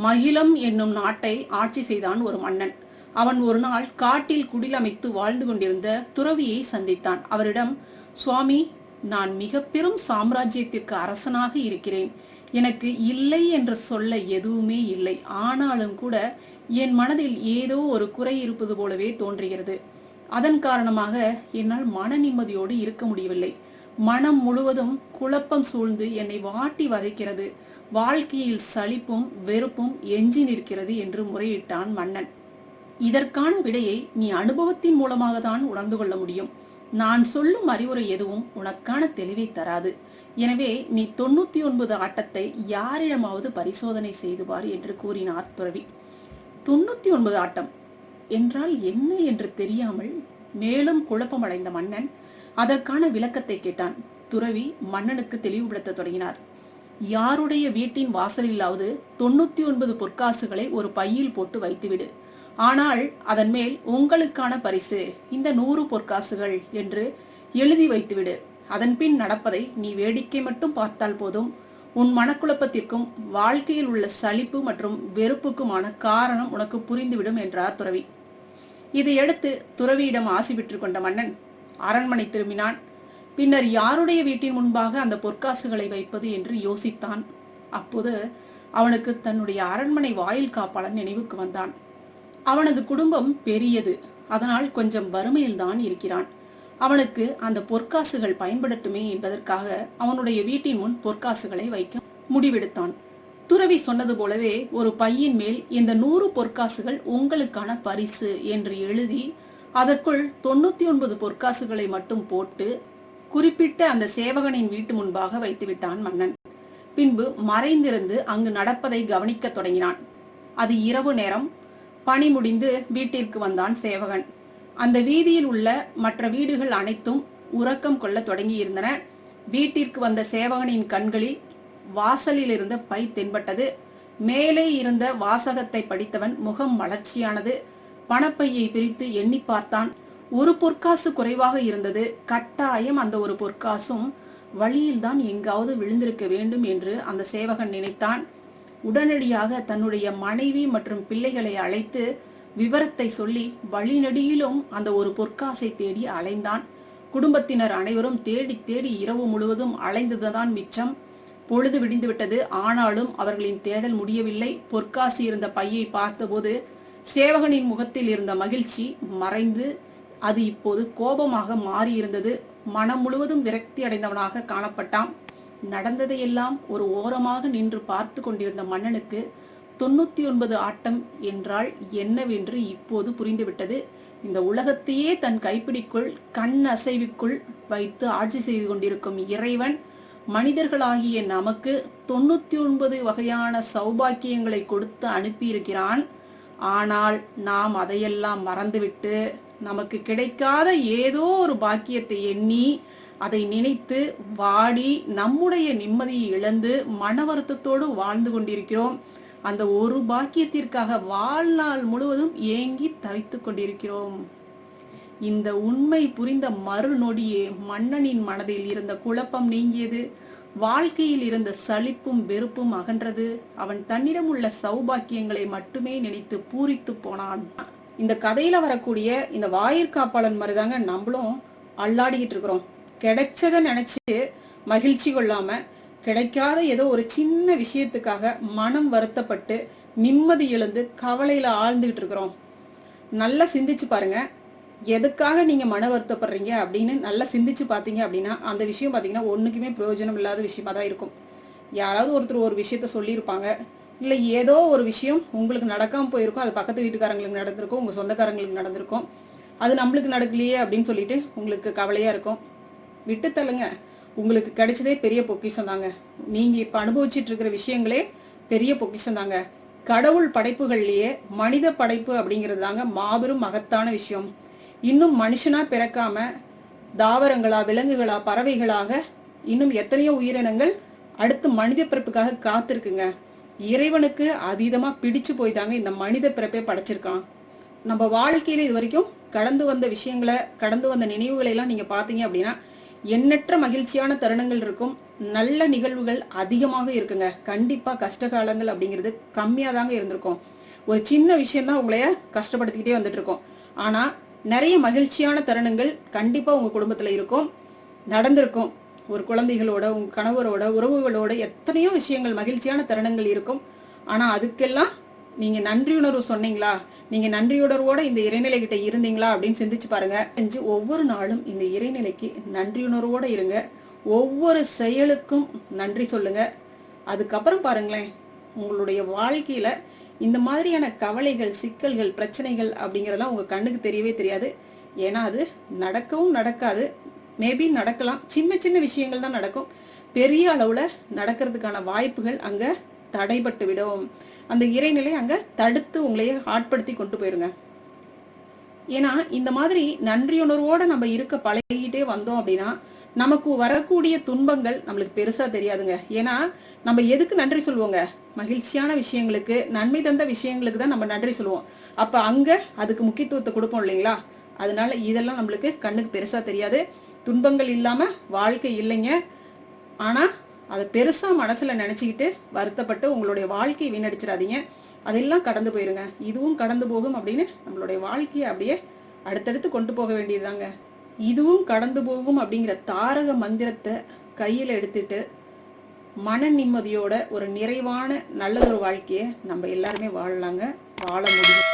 மகிழம் என்னும் நாட்டை ஆட்சி செய்தான் ஒரு மன்னன். அவன் ஒரு நாள் காட்டில் குடிலமைத்து வாழ்ந்து கொண்டிருந்த துறவியை சந்தித்தான். அவரிடம், சுவாமி, நான் மிக பெரும் சாம்ராஜ்யத்திற்கு அரசனாக இருக்கிறேன். எனக்கு இல்லை என்று சொல்ல எதுவுமே இல்லை. ஆனாலும் கூட என் மனதில் ஏதோ ஒரு குறை இருப்பது போலவே தோன்றுகிறது. அதன் காரணமாக என்னால் மன நிம்மதியோடு இருக்க முடியவில்லை. மனம் முழுவதும் குழப்பம் சூழ்ந்து என்னை வாட்டி வதைக்கிறது. வாழ்க்கையில் சலிப்பும் வெறுப்பும் எஞ்சி நிற்கிறது என்று முறையிட்டான் மன்னன். இதற்கான விடையை நீ அனுபவத்தின் மூலமாக தான் உணர்ந்து கொள்ள முடியும். நான் சொல்லும் அறிவுரை எதுவும் உனக்கான தெளிவை தராது. எனவே நீ 99 ஆட்டத்தை யாரிடமாவது பரிசோதனை செய்து பார் என்று கூறினார் துறவி. 99 ஆட்டம் என்றால் என்ன என்று தெரியாமல் மேலும் குழப்பமடைந்த மன்னன் அதற்கான விளக்கத்தை கேட்டான். துறவி மன்னனுக்கு தெளிவுபடுத்த தொடங்கினார். யாருடைய வீட்டின் வாசலிலாவது 99 பொற்காசுகளை ஒரு பையில் போட்டு வைத்துவிடு. ஆனால் அதன் மேல் உங்களுக்கான பரிசு இந்த 100 பொற்காசுகள் என்று எழுதி வைத்துவிடு. அதன் பின் நடப்பதை நீ வேடிக்கை மட்டும் பார்த்தால் போதும். உன் மனக்குழப்பத்திற்கும் வாழ்க்கையில் உள்ள சலிப்பு மற்றும் வெறுப்புக்குமான காரணம் உனக்கு புரிந்துவிடும் என்றார் துறவி. இதையடுத்து துறவியிடம் ஆசி பெற்றுக் கொண்ட மன்னன் அரண்மனை திரும்பினான். பின்னர் யாருடைய வீட்டின் முன்பாக அந்த பொற்காசுகளை வைப்பது என்று யோசித்தான். அப்போது அவனுக்கு தன்னுடைய அரண்மனை வாயில் காப்பாளன் நினைவுக்கு வந்தான். அவனது குடும்பம் பெரியது. அதனால் கொஞ்சம் வறுமையில்தான் இருக்கிறான். அவனுக்கு அந்த பொற்காசுகள் பயன்படட்டுமே என்பதற்காக அவனுடைய வீட்டின் முன் பொற்காசுகளை வைக்க முடிவெடுத்தான். துறவி சொன்னது போலவே ஒரு பையின் மேல் இந்த 100 பொற்காசுகள் உங்களுக்கான பரிசு என்று எழுதி அதற்குள் 99 பொற்காசுகளை மட்டும் போட்டு குறிப்பிட்ட அந்த சேவகனின் வீட்டு முன்பாக வைத்துவிட்டான் மன்னன். பின்பு மறைந்திருந்து அங்கு நடப்பதை கவனிக்க தொடங்கினான். அது இரவு நேரம். பணி முடிந்து வீட்டிற்கு வந்தான் சேவகன். அந்த வீதியில் உள்ள மற்ற வீடுகள் அனைத்தும் உறக்கம் கொள்ள தொடங்கி இருந்தன. வீட்டிற்கு வந்த சேவகனின் கண்களில் வாசலில் இருந்த பை தென்பட்டது. மேலே இருந்த வாசகத்தை படித்தவன் முகம் மலர்ச்சியானது. பணப்பையை பிரித்து எண்ணி பார்த்தான். ஒரு பொற்காசு குறைவாக இருந்தது. கட்டாயம் அந்த ஒரு பொற்காசும் வழியில்தான் எங்காவது விழுந்திருக்க வேண்டும் என்று அந்த சேவகன் நினைத்தான். உடனடியாக தன்னுடைய மனைவி மற்றும் பிள்ளைகளை அழைத்து விவரத்தை சொல்லி வழிநெடுகிலும் அந்த ஒரு பொற்காசை தேடி அலைந்தான். குடும்பத்தினர் அனைவரும் தேடி தேடி இரவு முழுவதும் அலைந்ததுதான் மிச்சம். பொழுது விடிந்துவிட்டது. ஆனாலும் அவர்களின் தேடல் முடியவில்லை. பொற்காசு இருந்த பையை பார்த்தபோது சேவகனின் முகத்தில் இருந்த மகிழ்ச்சி மறைந்து அது இப்போது கோபமாக மாறியிருந்தது. மனம் முழுவதும் விரக்தி அடைந்தவனாக காணப்பட்டான். நடந்ததையெல்லாம் ஒரு ஓரமாக நின்று பார்த்து கொண்டிருந்த மன்னனுக்கு 99 ஆட்டம் என்றால் என்னவென்று இப்போது புரிந்துவிட்டது. இந்த உலகத்தையே தன் கைப்பிடிக்குள் கண் அசைவுக்குள் வைத்து ஆட்சி செய்து கொண்டிருக்கும் இறைவன் மனிதர்களாகிய நமக்கு 99 வகையான சௌபாக்கியங்களை கொடுத்து அனுப்பியிருக்கிறான். ஆனால் நாம் அதையெல்லாம் மறந்துவிட்டு நமக்கு கிடைக்காத ஏதோ ஒரு பாக்கியத்தை எண்ணி அதை நினைத்து வாடி நம்முடைய நிம்மதியை இழந்து மன வருத்தத்தோடு வாழ்ந்து கொண்டிருக்கிறோம். அந்த ஒரு பாக்கியத்திற்காக வாழ்நாள் முழுவதும் ஏங்கி தவித்துக் கொண்டிருக்கிறோம். இந்த உண்மை புரிந்த மறுநொடியே மன்னனின் மனதில் இருந்த குழப்பம் நீங்கியது. வாழ்க்கையில் இருந்த சலிப்பும் வெறுப்பும் அகன்றது. அவன் தன்னிடம் உள்ள சௌபாக்கியங்களை மட்டுமே நினைத்து பூரித்து போனான். இந்த கதையில வரக்கூடிய இந்த வாயிற்காப்பாளன் மாதிரிதாங்க நம்மளும் அல்லாடிக்கிட்டு இருக்கிறோம். கிடைச்சதை நினைச்சு மகிழ்ச்சி கொள்ளாம கிடைக்காத ஏதோ ஒரு சின்ன விஷயத்துக்காக மனம் வருத்தப்பட்டு நிம்மதி இழந்து கவலையில ஆழ்ந்துகிட்டு இருக்கிறோம். நல்லா சிந்திச்சு பாருங்க. எதுக்காக நீங்க மன வருத்தப்படுறீங்க அப்படின்னு நல்லா சிந்திச்சு பார்த்தீங்க அப்படின்னா அந்த விஷயம் பார்த்தீங்கன்னா ஒண்ணுக்குமே பிரயோஜனம் இல்லாத விஷயமா தான் இருக்கும். யாராவது ஒருத்தர் ஒரு விஷயத்த சொல்லியிருப்பாங்க. இல்லை ஏதோ ஒரு விஷயம் உங்களுக்கு நடக்காம போயிருக்கும். அது பக்கத்து வீட்டுக்காரங்களுக்கு நடந்திருக்கும், உங்க சொந்தக்காரங்களுக்கு நடந்திருக்கும். அது நம்மளுக்கு நடக்கலையே அப்படின்னு சொல்லிட்டு உங்களுக்கு கவலையா இருக்கும். விட்டு தள்ளுங்க. உங்களுக்கு கிடைச்சதே பெரிய பொக்கிஷம் தாங்க. நீங்க இப்ப அனுபவிச்சுட்டு இருக்கிற விஷயங்களே பெரிய பொக்கிஷம் தாங்க. கடவுள் படைப்புகள்லயே மனித படைப்பு அப்படிங்கிறது தாங்க மாபெரும் மகத்தான விஷயம். இன்னும் மனுஷனா பிறக்காம தாவரங்களா, விலங்குகளா, பறவைகளாக இன்னும் எத்தனையோ உயிரினங்கள் அடுத்து மனித பிறப்புக்காக காத்திருக்குங்க. இறைவனுக்கு அதீதமா பிடிச்சு போய்தாங்க இந்த மனித பிறப்பை படைச்சிருக்கான். நம்ம வாழ்க்கையில இது வரைக்கும் கடந்து வந்த விஷயங்களை, கடந்து வந்த நினைவுகளை எல்லாம் நீங்க பாத்தீங்க அப்படின்னா எண்ணற்ற மகிழ்ச்சியான தருணங்கள் இருக்கும், நல்ல நிகழ்வுகள் அதிகமாக இருக்குங்க. கண்டிப்பா கஷ்ட காலங்கள் அப்படிங்கிறது கம்மியா தாங்க இருந்திருக்கும். ஒரு சின்ன விஷயம்தான் உங்களைய கஷ்டப்படுத்திக்கிட்டே வந்துட்டு இருக்கோம். ஆனா நிறைய மகிழ்ச்சியான தருணங்கள் கண்டிப்பா உங்க குடும்பத்துல இருக்கும், நடந்திருக்கும். ஒரு குழந்தைகளோட, உங்க கணவரோட, உறவுகளோட எத்தனையோ விஷயங்கள், மகிழ்ச்சியான தருணங்கள் இருக்கும். ஆனா அதுக்கெல்லாம் நீங்க நன்றியுணர்வு சொன்னீங்களா, நீங்க நன்றியுணர்வோட இந்த இறைநிலை கிட்ட இருந்தீங்களா அப்படின்னு சிந்திச்சு பாருங்க. ஒவ்வொரு நாளும் இந்த இறைநிலைக்கு நன்றியுணர்வோட இருங்க. ஒவ்வொரு செயலுக்கும் நன்றி சொல்லுங்க. அதுக்கப்புறம் பாருங்களேன், உங்களுடைய வாழ்க்கையில இந்த மாதிரியான கவலைகள், சிக்கல்கள், பிரச்சனைகள் அப்படிங்கறதெல்லாம் உங்க கண்ணுக்கு தெரியவே தெரியாது. ஏன்னா அது நடக்கவும் நடக்காது. மேபி நடக்கலாம், சின்ன சின்ன விஷயங்கள் தான் நடக்கும். பெரிய அளவுல நடக்கிறதுக்கான வாய்ப்புகள் அங்க தடைபட்டு விடும். அந்த இறைநிலை அங்க தடுத்து உங்களையே ஆட்படுத்தி கொண்டு போயிருங்க. ஏன்னா இந்த மாதிரி நன்றியுணர்வோட நம்ம இருக்க பழகிட்டே வந்தோம் அப்படின்னா நமக்கு வரக்கூடிய துன்பங்கள் நம்மளுக்கு பெருசா தெரியாதுங்க. ஏன்னா நம்ம எதுக்கு நன்றி சொல்லுவோங்க? மகிழ்ச்சியான விஷயங்களுக்கு, நன்மை தந்த விஷயங்களுக்கு தான் நம்ம நன்றி சொல்லுவோம். அப்ப அங்க அதுக்கு முக்கியத்துவத்தை கொடுப்போம் இல்லைங்களா? அதனால இதெல்லாம் நம்மளுக்கு கண்ணுக்கு பெருசா தெரியாது. துன்பங்கள் இல்லாம வாழ்க்கை இல்லைங்க. ஆனா அதை பெருசா மனசுல நினைச்சுக்கிட்டு வருத்தப்பட்டு உங்களுடைய வாழ்க்கையை வீணடிச்சிடாதீங்க. அதெல்லாம் கடந்து போயிருங்க. இதுவும் கடந்து போகும் அப்படின்னு நம்மளுடைய வாழ்க்கையை அப்படியே அடுத்தடுத்து கொண்டு போக வேண்டியதுதாங்க. இதுவும் கடந்து போகும் அப்படிங்கிற தாரக மந்திரத்தை கையில எடுத்துட்டு மன நிம்மதியோட ஒரு நிறைவான நல்லதொரு வாழ்க்கையை நம்ம எல்லாருமே வாழலாங்க, வாழ முடியும்.